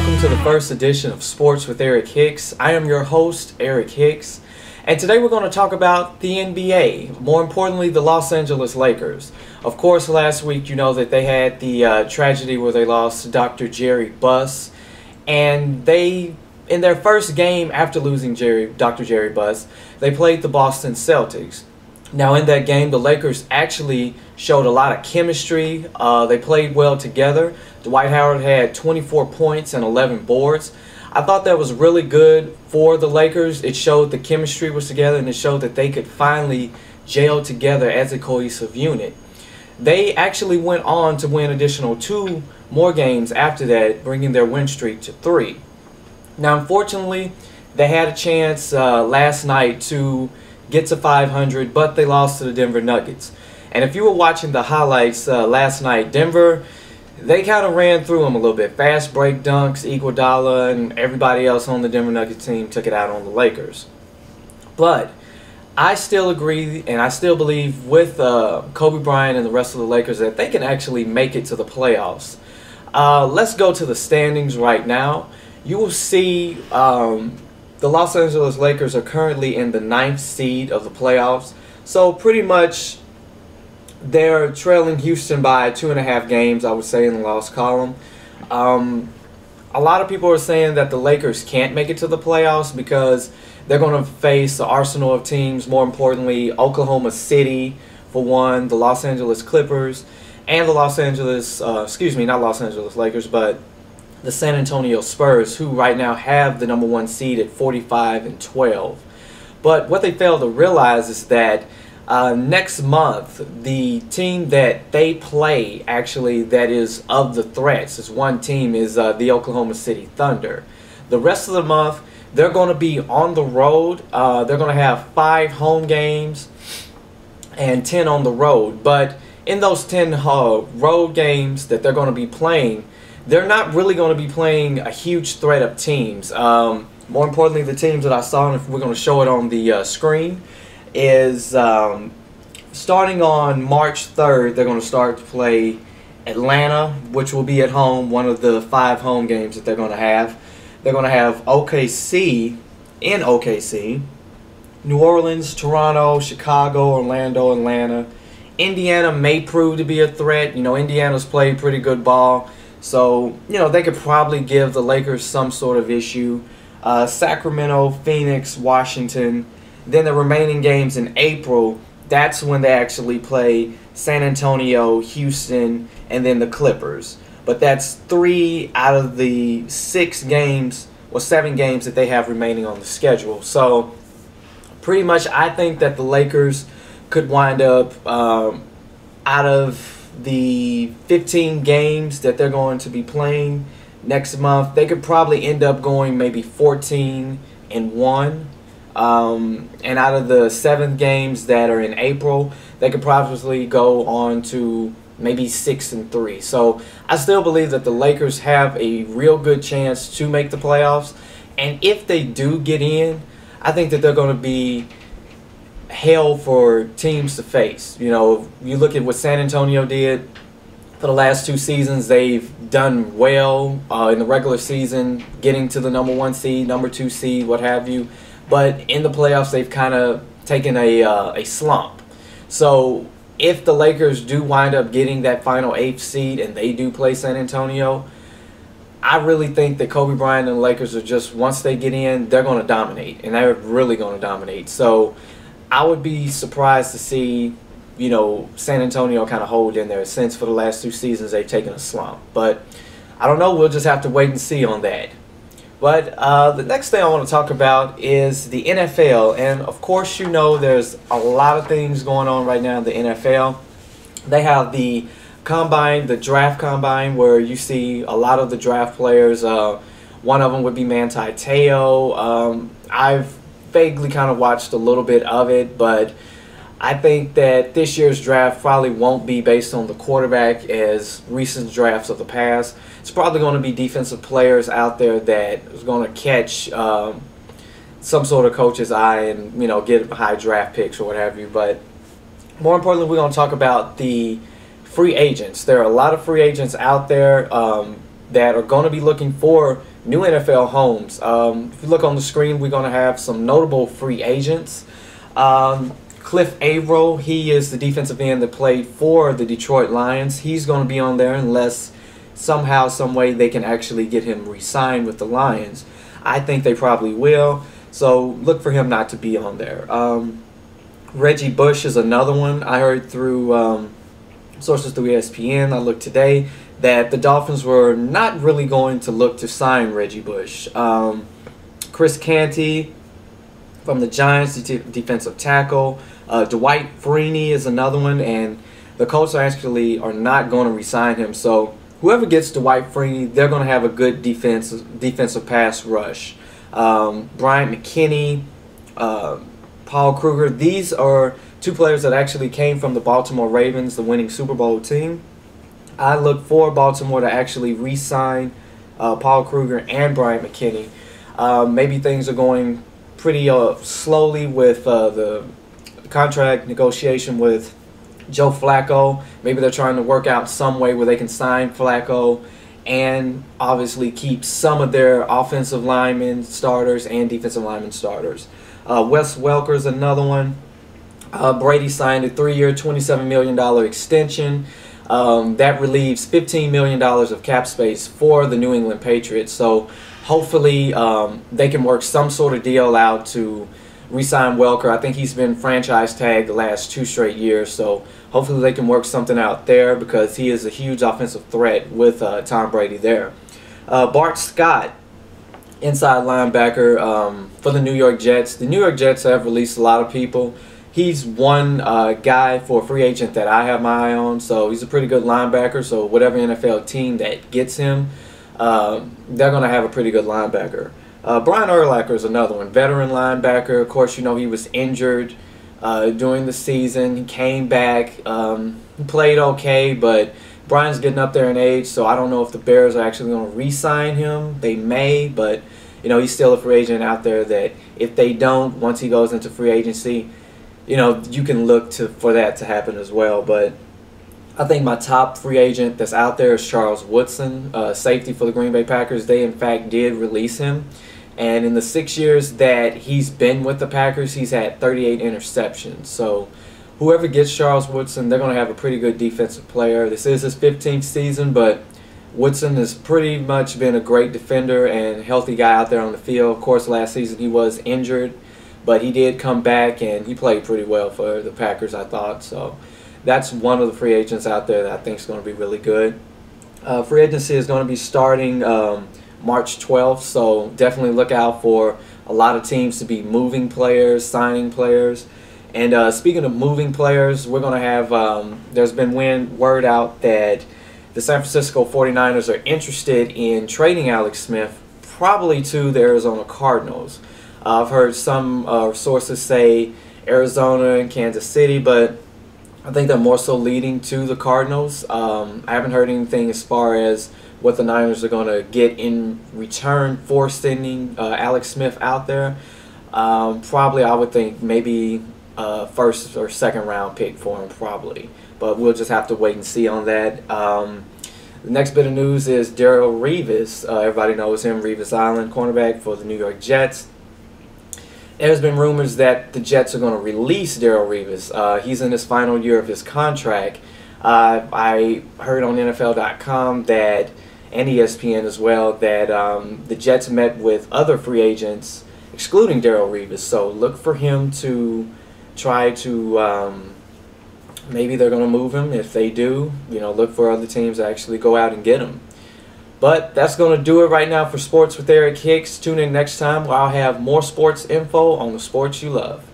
welcome to the first edition of Sports with Eric Hicks. I am your host, Eric Hicks, and today we're going to talk about the NBA, more importantly, the Los Angeles Lakers. Of course, last week you know that they had the tragedy where they lost Dr. Jerry Buss, and they, in their first game after losing Dr. Jerry Buss, they played the Boston Celtics. Now in that game, the Lakers actually showed a lot of chemistry. They played well together. Dwight Howard had 24 points and 11 boards. I thought that was really good for the Lakers. It showed the chemistry was together, and it showed that they could finally gel together as a cohesive unit. They actually went on to win additional 2 more games after that, bringing their win streak to 3. Now unfortunately, they had a chance last night to get to 500, but they lost to the Denver Nuggets. And if you were watching the highlights last night, Denver, they kind of ran through them a little bit. Fast break dunks, Iguodala, and everybody else on the Denver Nuggets team took it out on the Lakers. But I still agree, and I still believe with Kobe Bryant and the rest of the Lakers that they can actually make it to the playoffs. Let's go to the standings right now. You will see the Los Angeles Lakers are currently in the 9th seed of the playoffs. So pretty much they're trailing Houston by 2.5 games, I would say, in the loss column. A lot of people are saying that the Lakers can't make it to the playoffs because they're going to face the arsenal of teams, more importantly, Oklahoma City, for one, the Los Angeles Clippers, and the Los Angeles, not Los Angeles Lakers, but the San Antonio Spurs, who right now have the #1 seed at 45-12. But what they fail to realize is that next month, the team that they play, actually, that is of the threats, is one team, is the Oklahoma City Thunder. The rest of the month, they're going to be on the road. They're going to have 5 home games and 10 on the road. But in those 10 road games that they're going to be playing, they're not really going to be playing a huge threat of teams. More importantly, the teams that I saw, and if we're going to show it on the screen, is starting on March 3rd, they're going to start to play Atlanta, which will be at home, one of the 5 home games that they're going to have. They're going to have OKC in OKC, New Orleans, Toronto, Chicago, Orlando, Atlanta. Indiana may prove to be a threat. You know, Indiana's played pretty good ball, so, you know, they could probably give the Lakers some sort of issue. Sacramento, Phoenix, Washington. Then the remaining games in April, that's when they actually play San Antonio, Houston, and then the Clippers. But that's 3 out of the 6 games or 7 games that they have remaining on the schedule. So pretty much I think that the Lakers could wind up out of the 15 games that they're going to be playing next month, they could probably end up going maybe 14-1. And out of the 7 games that are in April, they could probably go on to maybe 6-3. So I still believe that the Lakers have a real good chance to make the playoffs. And if they do get in, I think that they're going to be hell for teams to face. You know, you look at what San Antonio did for the last 2 seasons. They've done well in the regular season, getting to the #1 seed, #2 seed, what have you. But in the playoffs, they've kind of taken a slump. So if the Lakers do wind up getting that final 8th seed and they do play San Antonio, I really think that Kobe Bryant and the Lakers are just, once they get in, they're going to dominate. And they're really going to dominate. So I would be surprised to see, you know, San Antonio kind of hold in there, since for the last 2 seasons they've taken a slump. But I don't know. We'll just have to wait and see on that. But the next thing I want to talk about is the NFL. And, of course, you know there's a lot of things going on right now in the NFL. They have the combine, the draft combine, where you see a lot of the draft players. One of them would be Manti Te'o. I've vaguely kind of watched a little bit of it, but I think that this year's draft probably won't be based on the quarterback as recent drafts of the past. It's probably going to be defensive players out there that is going to catch some sort of coach's eye and, you know, get high draft picks or what have you. But more importantly, we're going to talk about the free agents. There are a lot of free agents out there that are going to be looking for new NFL homes. If you look on the screen, we're going to have some notable free agents. Cliff Averill, he is the defensive end that played for the Detroit Lions. He's going to be on there unless somehow, some way they can actually get him re-signed with the Lions. I think they probably will, so look for him not to be on there. Reggie Bush is another one. I heard through sources through ESPN, I looked today, that the Dolphins were not really going to look to sign Reggie Bush. Chris Canty from the Giants, defensive tackle. Dwight Freeney is another one, and the Colts are not going to re-sign him. So whoever gets Dwight Freeney, they're going to have a good defensive pass rush. Bryant McKinney, Paul Kruger, these are two players that actually came from the Baltimore Ravens, the winning Super Bowl team. I look for Baltimore to actually re-sign Paul Kruger and Bryant McKinney. Maybe things are going pretty slowly with the contract negotiation with Joe Flacco. Maybe they're trying to work out some way where they can sign Flacco and obviously keep some of their offensive linemen starters and defensive linemen starters. Wes Welker's another one. Brady signed a 3-year, $27 million extension. That relieves $15 million of cap space for the New England Patriots. So hopefully they can work some sort of deal out to re-sign Welker. I think he's been franchise tagged the last 2 straight years. So hopefully they can work something out there because he is a huge offensive threat with Tom Brady there. Bart Scott, inside linebacker for the New York Jets. The New York Jets have released a lot of people. He's one guy for a free agent that I have my eye on, so he's a pretty good linebacker. So whatever NFL team that gets him, they're going to have a pretty good linebacker. Brian Urlacher is another one, veteran linebacker. Of course, you know, he was injured during the season. He came back, he played okay, but Brian's getting up there in age, so I don't know if the Bears are actually going to re-sign him. They may, but you know, he's still a free agent out there that if they don't, once he goes into free agency, you know, you can look for that to happen as well. But I think my top free agent that's out there is Charles Woodson, safety for the Green Bay Packers. They, in fact, did release him. And in the 6 years that he's been with the Packers, he's had 38 interceptions. So whoever gets Charles Woodson, they're going to have a pretty good defensive player. This is his 15th season, but Woodson has pretty much been a great defender and healthy guy out there on the field. Of course, last season he was injured, but he did come back and he played pretty well for the Packers, I thought. So that's one of the free agents out there that I think is going to be really good. Free agency is going to be starting March 12th, so definitely look out for a lot of teams to be moving players, signing players. And speaking of moving players, we're going to have, there's been word out that the San Francisco 49ers are interested in trading Alex Smith, probably to the Arizona Cardinals. I've heard some sources say Arizona and Kansas City, but I think they're more so leading to the Cardinals. I haven't heard anything as far as what the Niners are going to get in return for sending Alex Smith out there. Probably, I would think maybe first or second round pick for him, probably. But we'll just have to wait and see on that. The next bit of news is Darrelle Revis. Everybody knows him, Revis Island, cornerback for the New York Jets. There's been rumors that the Jets are going to release Darrelle Revis. He's in his final year of his contract. I heard on NFL.com that, and ESPN as well, that the Jets met with other free agents, excluding Darrelle Revis. So look for him to try to, maybe they're going to move him. If they do, you know, look for other teams to actually go out and get him. But that's going to do it right now for Sports with Eric Hicks. Tune in next time where I'll have more sports info on the sports you love.